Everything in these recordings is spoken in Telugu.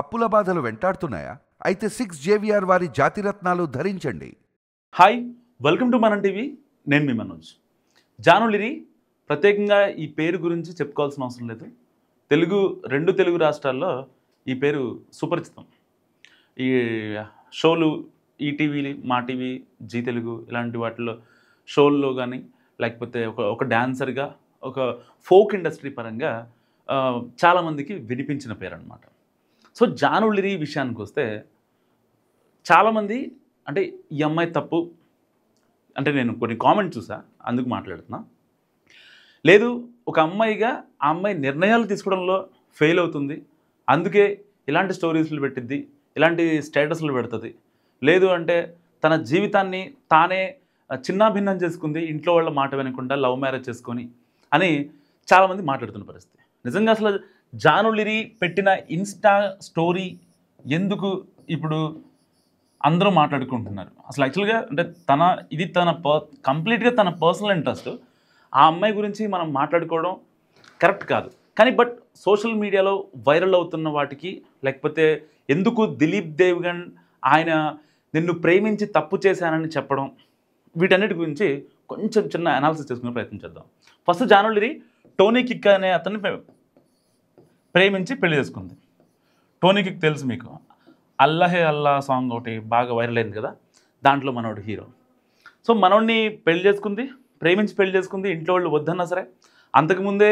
అప్పుల బాధలు వెంటాడుతున్నాయా? అయితే 6 జేవిఆర్ వారి జాతిరత్నాలు ధరించండి. హాయ్, వెల్కమ్ టు మనం టీవీ. నేను మీ మనోజ్. జాను లిరి ప్రత్యేకంగా ఈ పేరు గురించి చెప్పుకోవాల్సిన అవసరం లేదు. రెండు తెలుగు రాష్ట్రాల్లో ఈ పేరు సుపరిచితం. ఈ షోలు ఈటీవీ, మా టీవీ, జీ తెలుగు ఇలాంటి వాటిలో షోల్లో కానీ లేకపోతే ఒక డాన్సర్గా ఒక ఫోక్ ఇండస్ట్రీ పరంగా చాలామందికి వినిపించిన పేరు అనమాట. సో జాను లిరి విషయానికి వస్తే చాలామంది అంటే ఈ అమ్మాయి తప్పు అంటే నేను కొన్ని కామెంట్స్ చూసా, అందుకు మాట్లాడుతున్నా. లేదు, ఒక అమ్మాయిగా ఆ అమ్మాయి నిర్ణయాలు తీసుకోవడంలో ఫెయిల్ అవుతుంది, అందుకే ఇలాంటి స్టోరీస్లు పెట్టిద్ది, ఇలాంటి స్టేటస్లు పెడుతుంది. లేదు అంటే తన జీవితాన్ని తానే చిన్నాభిన్నం చేసుకుంది, ఇంట్లో వాళ్ళ మాట వినకుండా లవ్ మ్యారేజ్ చేసుకొని అని చాలామంది మాట్లాడుతున్న పరిస్థితి. నిజంగా అసలు జాను లిరి పెట్టిన ఇన్స్టా స్టోరీ ఎందుకు ఇప్పుడు అందరూ మాట్లాడుకుంటున్నారు? అసలు యాక్చువల్గా అంటే ఇది కంప్లీట్గా తన పర్సనల్ ఇంట్రెస్ట్. ఆ అమ్మాయి గురించి మనం మాట్లాడుకోవడం కరెక్ట్ కాదు. కానీ బట్ సోషల్ మీడియాలో వైరల్ అవుతున్న వాటికి, లేకపోతే ఎందుకు దిలీప్ దేవ్గన్ ఆయన నిన్ను ప్రేమించి తప్పు చేశానని చెప్పడం, వీటన్నిటి గురించి కొంచెం చిన్న అనాలిసిస్ చేసుకునే ప్రయత్నం చేద్దాం. ఫస్ట్ జాను లిరి టోనీ కిక్ అనే అతన్ని ప్రేమించి పెళ్లి చేసుకుంది. టోనీ కిక్ తెలుసు మీకు, అల్లహే అల్లా సాంగ్ ఒకటి బాగా వైరల్ అయింది కదా, దాంట్లో మనోడు హీరో. సో మనోడిని పెళ్లి చేసుకుంది, ప్రేమించి పెళ్లి చేసుకుంది. ఇంట్లో వాళ్ళు వద్దన్నా సరే. అంతకుముందే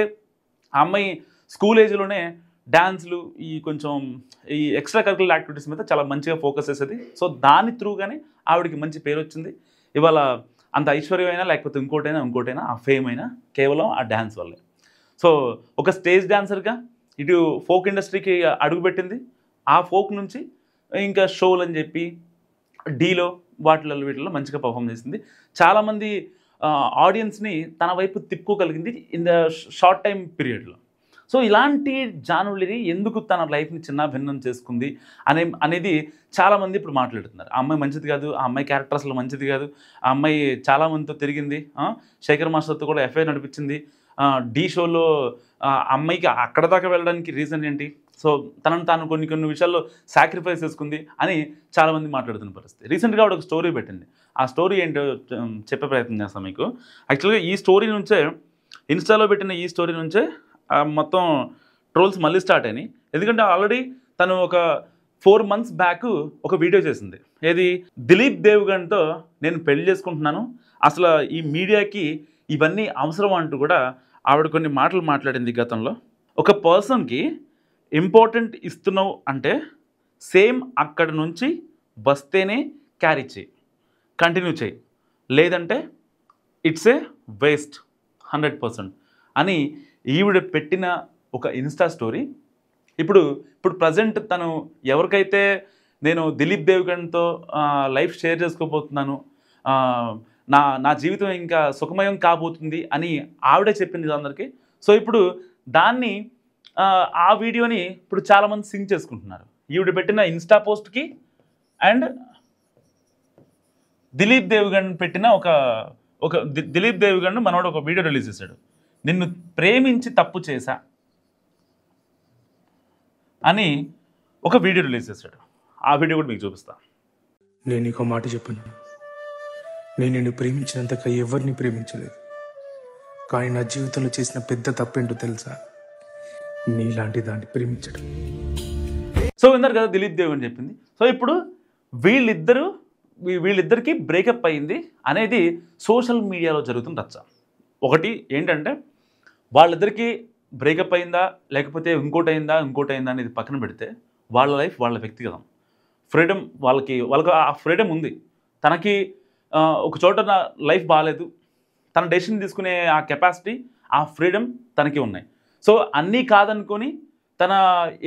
ఆ అమ్మాయి స్కూల్ ఏజ్లోనే డ్యాన్స్లు, కొంచెం ఈ ఎక్స్ట్రా కరికులర్ యాక్టివిటీస్ మీద చాలా మంచిగా ఫోకస్ చేసేది. సో దాని త్రూగానే ఆవిడకి మంచి పేరు వచ్చింది. ఇవాళ అంత ఐశ్వర్యమైనా లేకపోతే ఇంకోటైనా ఆ ఫేమ్ అయినా కేవలం ఆ డ్యాన్స్ వల్లే. సో ఒక స్టేజ్ డ్యాన్సర్గా ఇటు ఫోక్ ఇండస్ట్రీకి అడుగుపెట్టింది. ఆ ఫోక్ నుంచి ఇంకా షోలు అని చెప్పి డీలో వీటిల్లో మంచిగా పర్ఫామ్ చేసింది. చాలామంది ఆడియన్స్ని తన వైపు తిప్పుకోగలిగింది ఇన్ ద షార్ట్ టైం పీరియడ్లో. సో ఇలాంటి జాను లిరి ఎందుకు తన లైఫ్ని చిన్నాభిన్నం చేసుకుంది అనేది చాలామంది ఇప్పుడు మాట్లాడుతున్నారు. ఆ అమ్మాయి మంచిది కాదు, ఆ అమ్మాయి క్యారెక్టర్ అసలు మంచిది కాదు, ఆ అమ్మాయి చాలామందితో తిరిగింది, శేఖర్ మాస్టర్తో కూడా ఎఫ్ఐఆర్ నడిపించింది, డీ షోలో అమ్మాయికి అక్కడ దాకా వెళ్ళడానికి రీజన్ ఏంటి, సో తాను కొన్ని విషయాల్లో సాక్రిఫైస్ చేసుకుంది అని చాలామంది మాట్లాడుతున్న పరిస్థితి. రీసెంట్గా ఆవిడ ఒక స్టోరీ పెట్టింది. ఆ స్టోరీ ఏంటో చెప్పే ప్రయత్నం చేస్తాను మీకు. యాక్చువల్గా ఈ స్టోరీ నుంచే, ఇన్స్టాలో పెట్టిన ఈ స్టోరీ నుంచే మొత్తం ట్రోల్స్ మళ్ళీ స్టార్ట్ అయినాయి. ఎందుకంటే ఆల్రెడీ తను ఒక 4 months బ్యాక్ ఒక వీడియో చేసింది. ఏది, దిలీప్ దేవ్గన్తో నేను పెళ్లి చేసుకుంటున్నాను, అసలు ఈ మీడియాకి ఇవన్నీ అవసరం అంటూ కూడా ఆవిడ కొన్ని మాటలు మాట్లాడింది గతంలో. ఒక పర్సన్కి ఇంపార్టెంట్ ఇస్తున్నావు అంటే సేమ్ అక్కడి నుంచి వస్తేనే క్యారీ చేయి, కంటిన్యూ చేయి, లేదంటే ఇట్స్ ఏ వేస్ట్ 100% అని ఈవిడ పెట్టిన ఒక ఇన్స్టా స్టోరీ. ఇప్పుడు ప్రజెంట్ తను ఎవరికైతే నేను దిలీప్ దేవ్గన్తో లైఫ్ షేర్ చేసుకోబోతున్నాను, నా జీవితం ఇంకా సుఖమయం కాబోతుంది అని ఆవిడే చెప్పింది అందరికీ. సో ఇప్పుడు దాన్ని ఆ వీడియోని ఇప్పుడు చాలామంది సింక్ చేసుకుంటున్నారు. ఈవిడ పెట్టిన ఇన్స్టా పోస్ట్కి అండ్ దిలీప్ దేవ్గన్ పెట్టిన దిలీప్ దేవ్గన్ మనోడు ఒక వీడియో రిలీజ్ చేశాడు. నిన్ను ప్రేమించి తప్పు చేశా అని ఒక వీడియో రిలీజ్ చేశాడు. ఆ వీడియో కూడా మీకు చూపిస్తా. నేను నీకు మాట చెప్పాను, నేను నిన్ను ప్రేమించినంతగా ఎవరిని ప్రేమించలేదు, కానీ నా జీవితంలో చేసిన పెద్ద తప్పేంటో తెలుసా? నీలాంటి దాన్ని ప్రేమించడం. సో విన్నారు కదా దిలీప్ దేవ్గన్ చెప్పింది. సో ఇప్పుడు వీళ్ళిద్దరికీ బ్రేకప్ అయింది అనేది సోషల్ మీడియాలో జరుగుతున్న రచ్చ. ఒకటి ఏంటంటే వాళ్ళిద్దరికీ బ్రేకప్ అయిందా లేకపోతే ఇంకోటైందా అనేది పక్కన పెడితే వాళ్ళ లైఫ్ వాళ్ళ వ్యక్తిగతం. ఫ్రీడమ్ వాళ్ళకి ఆ ఫ్రీడమ్ ఉంది. తనకి ఒక చోట నా లైఫ్ బాగాలేదు, తన డెసిషన్ తీసుకునే ఆ కెపాసిటీ, ఆ ఫ్రీడమ్ తనకి ఉన్నాయి. సో అన్నీ కాదనుకొని తన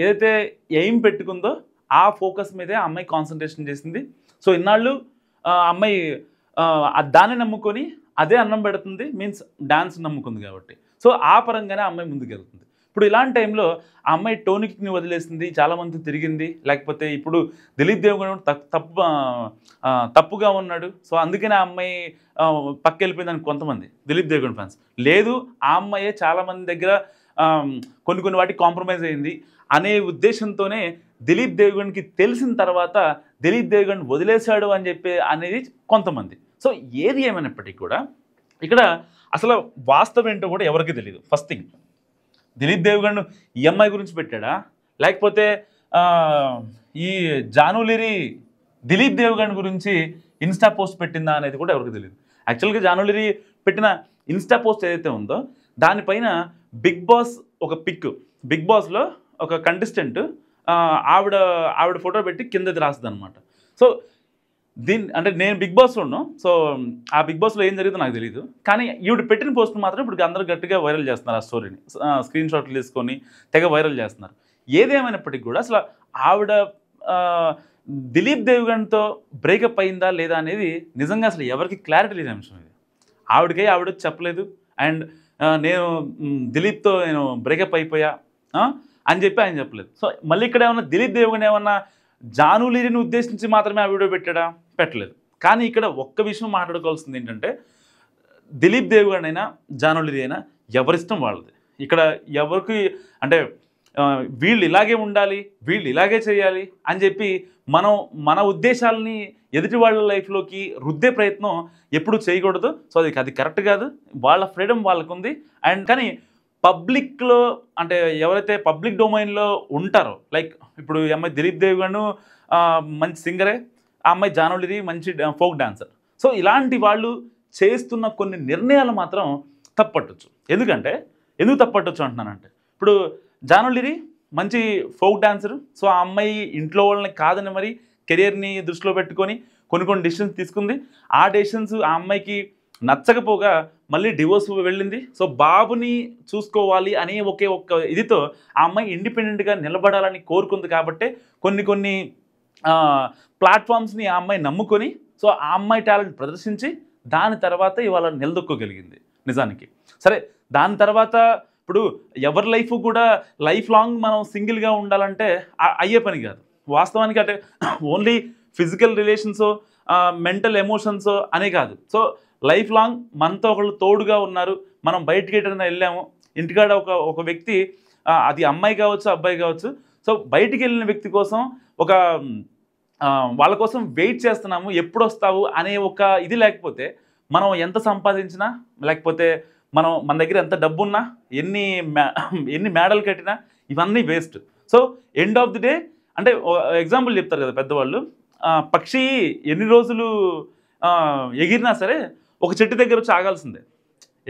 ఏదైతే ఎయిమ్ పెట్టుకుందో ఆ ఫోకస్ మీదే ఆ అమ్మాయి కాన్సన్ట్రేషన్ చేసింది. సో ఇన్నాళ్ళు అమ్మాయి దాన్ని నమ్ముకొని అదే అన్నం పెడుతుంది, మీన్స్ డాన్స్ నమ్ముకుంది కాబట్టి. సో ఆ పరంగానే ఆ అమ్మాయి ముందుకెళ్తుంది. ఇప్పుడు ఇలాంటి టైంలో ఆ అమ్మాయి టోనీ కిక్ని వదిలేసింది, చాలామంది తిరిగింది, లేకపోతే ఇప్పుడు దిలీప్ దేవ్గన్ తప్పుగా ఉన్నాడు, సో అందుకనే ఆ అమ్మాయి పక్క వెళ్ళిపోయిందని కొంతమంది దిలీప్ దేవ్గన్ ఫ్యాన్స్. లేదు, ఆ అమ్మాయే చాలామంది దగ్గర కొన్ని వాటికి కాంప్రమైజ్ అయింది అనే ఉద్దేశంతోనే దిలీప్ దేవగన్కి తెలిసిన తర్వాత దిలీప్ దేవగన్ వదిలేశాడు అని చెప్పి అనేది కొంతమంది. సో ఏది ఏమైనప్పటికీ కూడా ఇక్కడ అసలు వాస్తవం ఏంటో కూడా ఎవరికి తెలియదు. ఫస్ట్ థింగ్, దిలీప్ దేవగన్ ఈ అమ్మాయి గురించి పెట్టాడా, లేకపోతే ఈ జానులిరి దిలీప్ దేవగన్ గురించి ఇన్స్టా పోస్ట్ పెట్టిందా అనేది కూడా ఎవరికి తెలియదు. యాక్చువల్గా జానులిరి పెట్టిన ఇన్స్టా పోస్ట్ ఏదైతే ఉందో దానిపైన బిగ్ బాస్ ఒక పిక్, బిగ్ బాస్లో ఒక కంటెస్టెంట్ ఆవిడ ఫోటో పెట్టి కిందది రాస్తుంది అనమాట. సో అంటే నేను బిగ్ బాస్లో ఉన్నాను. సో ఆ బిగ్ బాస్లో ఏం జరిగిందో నాకు తెలియదు. కానీ ఈవిడ పెట్టిన పోస్ట్ మాత్రం ఇప్పుడు అందరూ గట్టిగా వైరల్ చేస్తున్నారు. ఆ స్టోరీని స్క్రీన్ షాట్లు తీసుకొని తెగ వైరల్ చేస్తున్నారు. ఏదేమైనప్పటికీ కూడా అసలు ఆవిడ దిలీప్ దేవగన్తో బ్రేకప్ అయిందా లేదా అనేది నిజంగా అసలు ఎవరికి క్లారిటీ లేని అంశం ఇది. ఆవిడ చెప్పలేదు. అండ్ నేను దిలీప్తో నేను బ్రేకప్ అయిపోయా అని చెప్పి ఆయన చెప్పలేదు. సో మళ్ళీ ఇక్కడ ఏమన్నా దిలీప్ దేవగన్ ఏమన్నా జానులిరిని ఉద్దేశించి మాత్రమే ఆ వీడియో పెట్టాడా? పెట్టలేదు. కానీ ఇక్కడ ఒక్క విషయం మాట్లాడుకోవాల్సింది ఏంటంటే, దిలీప్ దేవగన్ అయినా జానులిరి అయినా ఎవరిష్టం వాళ్ళది. ఇక్కడ ఎవరికి అంటే వీళ్ళు ఇలాగే ఉండాలి, వీళ్ళు ఇలాగే చేయాలి అని చెప్పి మన ఉద్దేశాలని ఎదుటి వాళ్ళ లైఫ్లోకి రుద్దే ప్రయత్నం ఎప్పుడు చేయకూడదు. సో అది కరెక్ట్ కాదు. వాళ్ళ ఫ్రీడమ్ వాళ్ళకు ఉంది. అండ్ కానీ పబ్లిక్లో అంటే ఎవరైతే పబ్లిక్ డొమైన్లో ఉంటారో, లైక్ ఇప్పుడు ఈ అమ్మాయి దిలీప్ దేవగన్ మంచి సింగరే, ఆ అమ్మాయి జానులిరి మంచి ఫోక్ డాన్సర్. సో ఇలాంటి వాళ్ళు చేస్తున్న కొన్ని నిర్ణయాలు మాత్రం తప్పట్టచ్చు. ఎందుకు తప్పట్టచ్చు అంటున్నానంటే, ఇప్పుడు జానులిరి మంచి ఫోక్ డాన్సర్. సో ఆ అమ్మాయి ఇంట్లో వాళ్ళని కాదని మరి కెరియర్ని దృష్టిలో పెట్టుకొని కొన్ని డెసిషన్స్ తీసుకుంది. ఆ డెసిషన్స్ ఆ అమ్మాయికి నచ్చకపోగా మళ్ళీ డివోర్స్ వెళ్ళింది. సో బాబుని చూసుకోవాలి అనే ఒక్క ఇదితో ఆ అమ్మాయి ఇండిపెండెంట్గా నిలబడాలని కోరుకుంది. కాబట్టి కొన్ని ప్లాట్ఫామ్స్ని ఆ అమ్మాయి నమ్ముకొని సో ఆ అమ్మాయి టాలెంట్ ప్రదర్శించి దాని తర్వాత ఇవాళ నిలదొక్కోగలిగింది నిజానికి. సరే, దాని తర్వాత ఇప్పుడు ఎవరి లైఫ్ కూడా లైఫ్ లాంగ్ మనం సింగిల్గా ఉండాలంటే అయ్యే పని కాదు వాస్తవానికి. అంటే ఓన్లీ ఫిజికల్ రిలేషన్సో మెంటల్ ఎమోషన్సో అనే కాదు. సో లైఫ్ లాంగ్ మనతో ఒకళ్ళు తోడుగా ఉన్నారు. మనం బయటికి ఎటైనా వెళ్ళాము, ఇంటికాడ ఒక వ్యక్తి, అది అమ్మాయి కావచ్చు అబ్బాయి కావచ్చు, సో బయటికి వెళ్ళిన వ్యక్తి కోసం వాళ్ళ కోసం వెయిట్ చేస్తున్నాము, ఎప్పుడు వస్తావు అనే ఒక ఇది లేకపోతే మనం ఎంత సంపాదించినా, లేకపోతే మన దగ్గర ఎంత డబ్బున్నా, ఎన్ని మేడలు కట్టినా ఇవన్నీ waste. So end of the day అంటే ఎగ్జాంపుల్ చెప్తారు కదా పెద్దవాళ్ళు, పక్షి ఎన్ని రోజులు ఎగిరినా సరే ఒక చెట్టు దగ్గర వచ్చి ఆగాల్సిందే.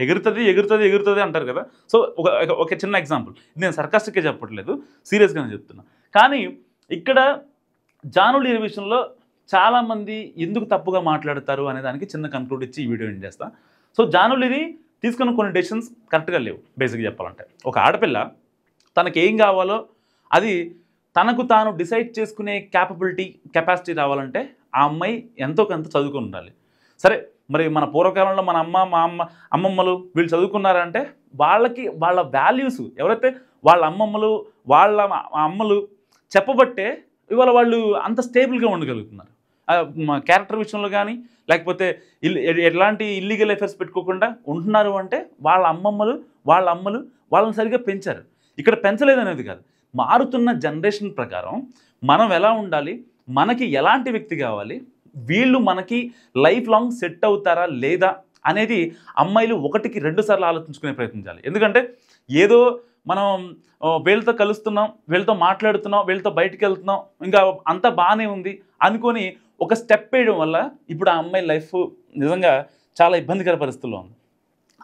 ఎగురుతుంది అంటారు కదా. సో ఒక చిన్న ఎగ్జాంపుల్, నేను సర్కాస్టిక్గా చెప్పట్లేదు, సీరియస్గానే చెప్తున్నా. కానీ ఇక్కడ జానులిరి విషయంలో చాలామంది ఎందుకు తప్పుగా మాట్లాడతారు అనే దానికి చిన్న కన్క్లూడ్ ఇచ్చి ఈ వీడియో ఎండ్ చేస్తా. సో జానులిరి తీసుకున్న కొన్ని డెసిషన్స్ కరెక్ట్గా లేవు. బేసిక్గా చెప్పాలంటే ఒక ఆడపిల్ల తనకి ఏం కావాలో అది తనకు తాను డిసైడ్ చేసుకునే కెపాసిటీ రావాలంటే ఆ అమ్మాయి ఎంతో కొంత చదువుకుని ఉండాలి. సరే, మరి మన పూర్వకాలంలో మన అమ్మమ్మలు వీళ్ళు చదువుకున్నారంటే వాళ్ళ వాల్యూస్ ఎవరైతే వాళ్ళ అమ్మమ్మలు వాళ్ళ అమ్మలు చెప్పబట్టే ఇవాళ వాళ్ళు అంత స్టేబుల్గా ఉండగలుగుతున్నారు. క్యారెక్టర్ విషయంలో కానీ లేకపోతే ఎలాంటి ఇల్లీగల్ అఫైర్స్ పెట్టుకోకుండా ఉంటున్నారు అంటే వాళ్ళ అమ్మమ్మలు వాళ్ళని సరిగ్గా పెంచారు. ఇక్కడ పెంచలేదనేది కాదు, మారుతున్న జనరేషన్ ప్రకారం మనం ఎలా ఉండాలి, మనకి ఎలాంటి వ్యక్తి కావాలి, వీళ్ళు మనకి లైఫ్ లాంగ్ సెట్ అవుతారా లేదా అనేది అమ్మాయిలు 1కి 2 సార్లు ఆలోచించుకునే ప్రయత్నించాలి. ఎందుకంటే ఏదో మనం వీళ్ళతో కలుస్తున్నాం, వీళ్ళతో మాట్లాడుతున్నాం, వీళ్ళతో బయటికి వెళ్తున్నాం, ఇంకా అంతా బాగానే ఉంది అనుకొని ఒక స్టెప్ వేయడం వల్ల ఇప్పుడు ఆ అమ్మాయి లైఫ్ నిజంగా చాలా ఇబ్బందికర పరిస్థితుల్లో ఉంది.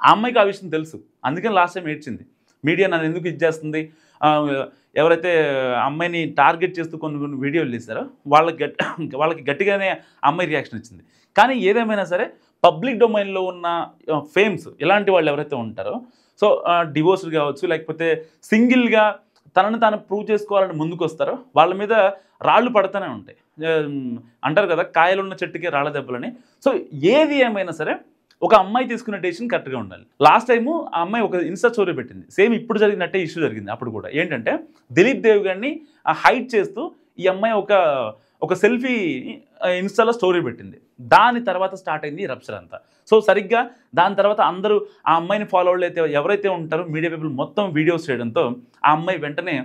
ఆ అమ్మాయికి ఆ విషయం తెలుసు, అందుకని లాస్ట్ టైం ఏడ్చింది. మీడియా నన్ను ఎందుకు ఇచ్చేస్తుంది, ఎవరైతే అమ్మాయిని టార్గెట్ చేస్తూ కొన్ని వీడియోలు తీస్తారో వాళ్ళకి గట్టిగానే అమ్మాయి రియాక్షన్ ఇచ్చింది. కానీ ఏదేమైనా సరే పబ్లిక్ డొమైన్లో ఉన్న ఫేమ్స్ ఇలాంటి వాళ్ళు ఎవరైతే ఉంటారో, సో డివోర్స్డ్ కావచ్చు, లేకపోతే సింగిల్గా తనని తాను ప్రూవ్ చేసుకోవాలని ముందుకు వస్తారో వాళ్ళ మీద రాళ్ళు పడుతూనే ఉంటాయి. అంటారు కదా, కాయలున్న చెట్టుకి రాళ్ళ దెబ్బలని. సో ఏది ఏమైనా సరే ఒక అమ్మాయి తీసుకునే డెసిషన్ కరెక్ట్గా ఉండాలి. లాస్ట్ టైము ఆ అమ్మాయి ఒక ఇన్స్టా స్టోరీ పెట్టింది, సేమ్ ఇప్పుడు జరిగినట్టే ఇష్యూ జరిగింది. అప్పుడు కూడా ఏంటంటే దిలీప్ దేవగన్ని హైడ్ చేస్తూ ఈ అమ్మాయి ఒక సెల్ఫీ ఇన్స్టాలో స్టోరీ పెట్టింది. దాని తర్వాత స్టార్ట్ అయింది ఈ రప్చర్ అంతా. సో సరిగ్గా దాని తర్వాత అందరూ ఆ అమ్మాయిని ఫాలోవర్లు అయితే ఎవరైతే ఉంటారో మీడియా పీపుల్ మొత్తం వీడియోస్ చేయడంతో ఆ అమ్మాయి వెంటనే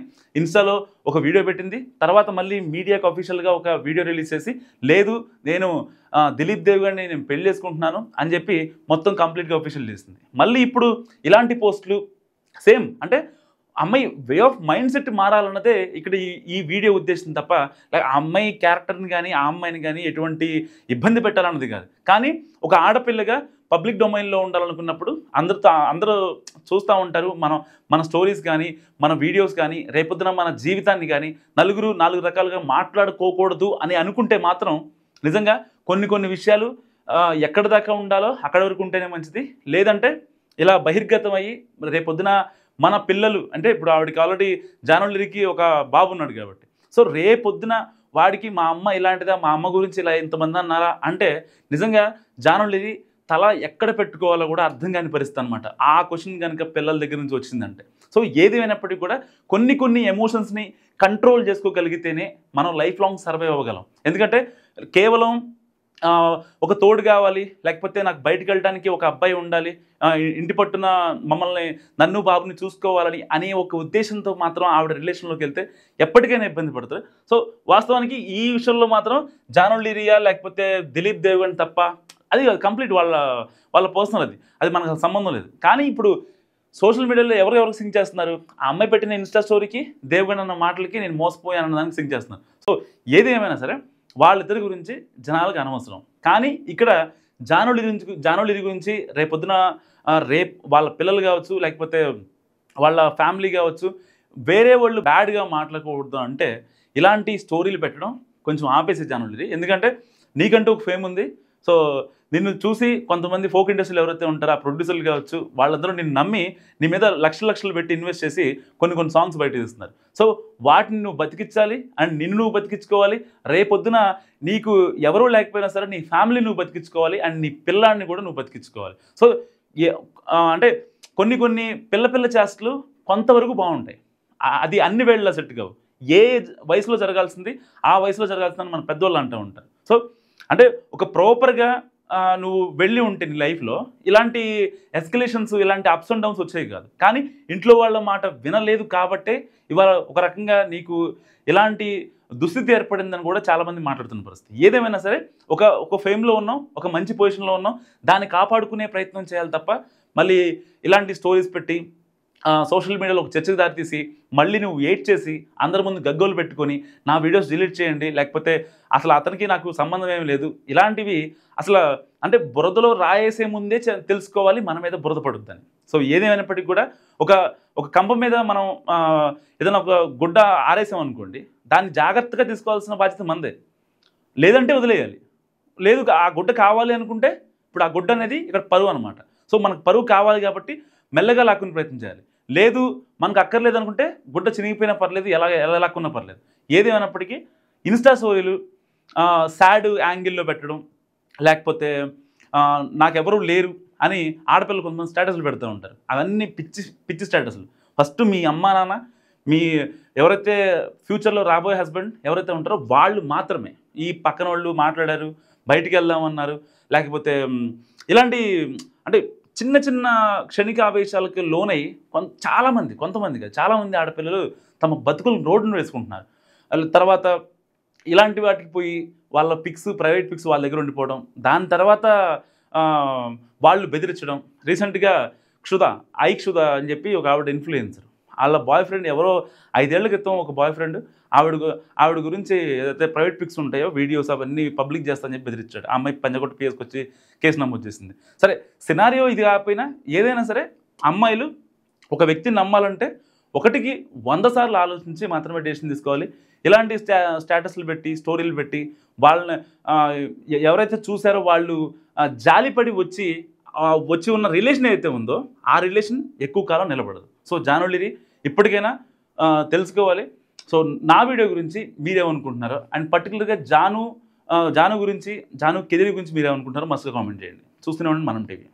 ఇన్స్టాలో ఒక వీడియో పెట్టింది. తర్వాత మళ్ళీ మీడియాకు అఫీషియల్గా ఒక వీడియో రిలీజ్ చేసి లేదు నేను దిలీప్ దేవ్ గారిని నేను పెళ్లి చేసుకుంటున్నాను అని చెప్పి మొత్తం కంప్లీట్గా అఫీషియల్ చేసింది. మళ్ళీ ఇప్పుడు ఇలాంటి పోస్టులు సేమ్ అంటే అమ్మాయి వే ఆఫ్ మైండ్ సెట్ మారాలన్నదే ఇక్కడ ఈ వీడియో ఉద్దేశం తప్ప లైక్ ఆ అమ్మాయి క్యారెక్టర్ని కానీ ఆ అమ్మాయిని కానీ ఎటువంటి ఇబ్బంది పెట్టాలన్నది కాదు. కానీ ఒక ఆడపిల్లగా పబ్లిక్ డొమైన్లో ఉండాలనుకున్నప్పుడు అందరూ చూస్తూ ఉంటారు. మన స్టోరీస్ కానీ మన వీడియోస్ కానీ రేపొద్దున మన జీవితాన్ని కానీ నలుగురు 4 రకాలుగా మాట్లాడుకోకూడదు అని అనుకుంటే మాత్రం నిజంగా కొన్ని విషయాలు ఎక్కడి దాకా ఉండాలో అక్కడ వరకు ఉంటేనే మంచిది. లేదంటే ఇలా బహిర్గతం అయ్యి రేపొద్దున మన పిల్లలు అంటే ఇప్పుడు ఆవిడకి ఆల్రెడీ జానులిరికి ఒక బాబు ఉన్నాడు కాబట్టి సో రేపొద్దున వాడికి మా అమ్మ ఇలాంటిదా మా అమ్మ గురించి ఇలా ఇంతమంది అన్నారా అంటే నిజంగా జానులిరి తల ఎక్కడ పెట్టుకోవాలో కూడా అర్థం కాని పరిస్థితి అనమాట. ఆ క్వశ్చన్ కనుక పిల్లల దగ్గర నుంచి వచ్చిందంటే సో ఏదేమైనప్పటికీ కూడా కొన్ని ఎమోషన్స్ని కంట్రోల్ చేసుకోగలిగితేనే మనం లైఫ్ లాంగ్ సర్వైవ్ అవ్వగలం. ఎందుకంటే కేవలం ఒక తోడు కావాలి లేకపోతే నాకు బయటకు వెళ్ళడానికి ఒక అబ్బాయి ఉండాలి ఇంటి పట్టున మమ్మల్ని నన్ను బాబుని చూసుకోవాలని అనే ఒక ఉద్దేశంతో మాత్రం ఆవిడ రిలేషన్లోకి వెళ్తే ఎప్పటికైనా ఇబ్బంది పడుతుంది. సో వాస్తవానికి ఈ విషయంలో మాత్రం జానులిరియా లేకపోతే దిలీప్ దేవ్ గారిని తప్ప అది కంప్లీట్ వాళ్ళ పర్సనల్ అది మనకు సంబంధం లేదు. కానీ ఇప్పుడు సోషల్ మీడియాలో ఎవరికి సింక్ చేస్తున్నారు ఆ అమ్మాయి పెట్టిన ఇన్స్టా స్టోరీకి దేవ్గణ్ అన్న మాటలకి నేను మోసపోయాను అన్న దానికి సింక్ చేస్తున్నారు. సో ఏది ఏమైనా సరే వాళ్ళిద్దరి గురించి జనాలకు అనవసరం. కానీ ఇక్కడ జానులిరి గురించి రేపొద్దున వాళ్ళ పిల్లలు కావచ్చు లేకపోతే వాళ్ళ ఫ్యామిలీ కావచ్చు వేరే వాళ్ళు బ్యాడ్గా మాట్లాడకూడదు అంటే ఇలాంటి స్టోరీలు పెట్టడం కొంచెం ఆపేసి జానులిరి. ఎందుకంటే నీకంటూ ఒక ఫేమ్ ఉంది. సో నిన్ను చూసి కొంతమంది ఫోక్ ఇండస్ట్రీలో ఎవరైతే ఉంటారో ఆ ప్రొడ్యూసర్లు కావచ్చు వాళ్ళందరూ నిన్ను నమ్మి నీ మీద లక్షలు పెట్టి ఇన్వెస్ట్ చేసి కొన్ని సాంగ్స్ బయట తీస్తున్నారు. సో వాటిని నువ్వు బతికించాలి అండ్ నిన్ను నువ్వు బతికించుకోవాలి. రేపొద్దున నీకు ఎవరూ లేకపోయినా సరే నీ ఫ్యామిలీ నువ్వు బతికించుకోవాలి అండ్ నీ పిల్లాడిని కూడా నువ్వు బతికించుకోవాలి. సో అంటే కొన్ని పిల్ల చేష్టలు కొంతవరకు బాగుంటాయి. అది అన్ని వేళలా సెట్ కావు. ఏ వయసులో జరగాల్సింది ఆ వయసులో జరగాల్సిందని మన పెద్దోళ్ళు అంటూ ఉంటారు. సో అంటే ఒక ప్రాపర్గా నువ్వు వెళ్ళి ఉంటే నీ లైఫ్లో ఇలాంటి ఎస్కలేషన్స్ ఇలాంటి అప్స్ అండ్ డౌన్స్ వచ్చాయి కాదు. కానీ ఇంట్లో వాళ్ళ మాట వినలేదు కాబట్టే ఇవాళ ఒక రకంగా నీకు ఇలాంటి దుస్థితి ఏర్పడిందని కూడా చాలామంది మాట్లాడుతున్న పరిస్థితి. ఏదేమైనా సరే ఒక ఫేమ్లో ఉన్నాం ఒక మంచి పొజిషన్లో ఉన్నాం దాన్ని కాపాడుకునే ప్రయత్నం చేయాలి తప్ప మళ్ళీ ఇలాంటి స్టోరీస్ పెట్టి సోషల్ మీడియాలో ఒక చర్చకు దారితీసి మళ్ళీ నువ్వు వెయిట్ చేసి అందరి ముందు గగ్గోలు పెట్టుకొని నా వీడియోస్ డిలీట్ చేయండి లేకపోతే అసలు అతనికి నాకు సంబంధం ఏమి లేదు ఇలాంటివి అసలు అంటే బురదలో రాయేసే ముందే తెలుసుకోవాలి మన మీద బురద పడుద్దని. సో ఏదేమైనప్పటికీ కూడా ఒక కంప మీద మనం ఏదైనా ఒక గుడ్డ ఆరేసాం అనుకోండి దాన్ని జాగ్రత్తగా తీసుకోవాల్సిన బాధ్యత మనదే. లేదంటే వదిలేయాలి. లేదు ఆ గుడ్డ కావాలి అనుకుంటే ఇప్పుడు ఆ గుడ్డ అనేది ఇక్కడ పరువు అనమాట. సో మనకు పరువు కావాలి కాబట్టి మెల్లగా లాక్కుని ప్రయత్నం చేయాలి. లేదు మనకు అక్కర్లేదు అనుకుంటే గుడ్డ చినిగిపోయినా పర్లేదు ఎలా లాక్కున్నా పర్లేదు. ఏదేమైనప్పటికీ ఇన్స్టా స్టోరీలు సాడ్ యాంగిల్లో పెట్టడం లేకపోతే నాకెవరూ లేరు అని ఆడపిల్లలు కొంతమంది స్టేటస్లు పెడుతూ ఉంటారు. అవన్నీ పిచ్చి స్టేటస్లు. ఫస్ట్ మీ అమ్మా నాన్న మీ ఎవరైతే ఫ్యూచర్లో రాబోయే హస్బెండ్ ఎవరైతే ఉంటారో వాళ్ళు మాత్రమే ఈ పక్కన వాళ్ళు మాట్లాడారు బయటికి వెళ్దామన్నారు లేకపోతే ఇలాంటి అంటే చిన్న క్షణికావేశాలకు లోనై చాలామంది ఆడపిల్లలు తమ బతుకులు రోడ్డును వేసుకుంటున్నారు. తర్వాత ఇలాంటి వాటికి పోయి వాళ్ళ ప్రైవేట్ పిక్స్ వాళ్ళ దగ్గర ఉండిపోవడం దాని తర్వాత వాళ్ళు బెదిరించడం. రీసెంట్గా క్షుధ అని చెప్పి ఒక ఆవిడ ఇన్ఫ్లుయెన్సర్ వాళ్ళ బాయ్ ఫ్రెండ్ ఎవరో 5 ఏళ్ల క్రితం ఒక బాయ్ ఫ్రెండ్ ఆవిడ గురించి ఏదైతే ప్రైవేట్ పిక్స్ ఉంటాయో వీడియోస్ అవన్నీ పబ్లిక్ చేస్తా అని చెప్పి బెదిరించాడు. ఆ అమ్మాయి పంజగుట్ట పిఎస్కి వచ్చి కేసు నమోదు చేసింది. సరే సినారియో ఇది కాకపోయినా ఏదైనా సరే అమ్మాయిలు ఒక వ్యక్తిని నమ్మాలంటే 1కి 100 సార్లు ఆలోచించి మాత్రమే డెసిషన్ తీసుకోవాలి. ఇలాంటి స్టేటస్లు పెట్టి స్టోరీలు పెట్టి వాళ్ళని ఎవరైతే చూసారో వాళ్ళు జాలిపడి వచ్చి ఉన్న రిలేషన్ ఏదైతే ఉందో ఆ రిలేషన్ ఎక్కువ కాలం నిలబడదు. సో జానులిరి ఇప్పటికైనా తెలుసుకోవాలి. సో నా వీడియో గురించి మీరేమనుకుంటున్నారో అండ్ పర్టికులర్గా జాను కెరీర్ గురించి మీరేమనుకుంటున్నారో మస్తుగా కామెంట్ చేయండి. చూస్తూనే ఉండండి మనం టీవీ.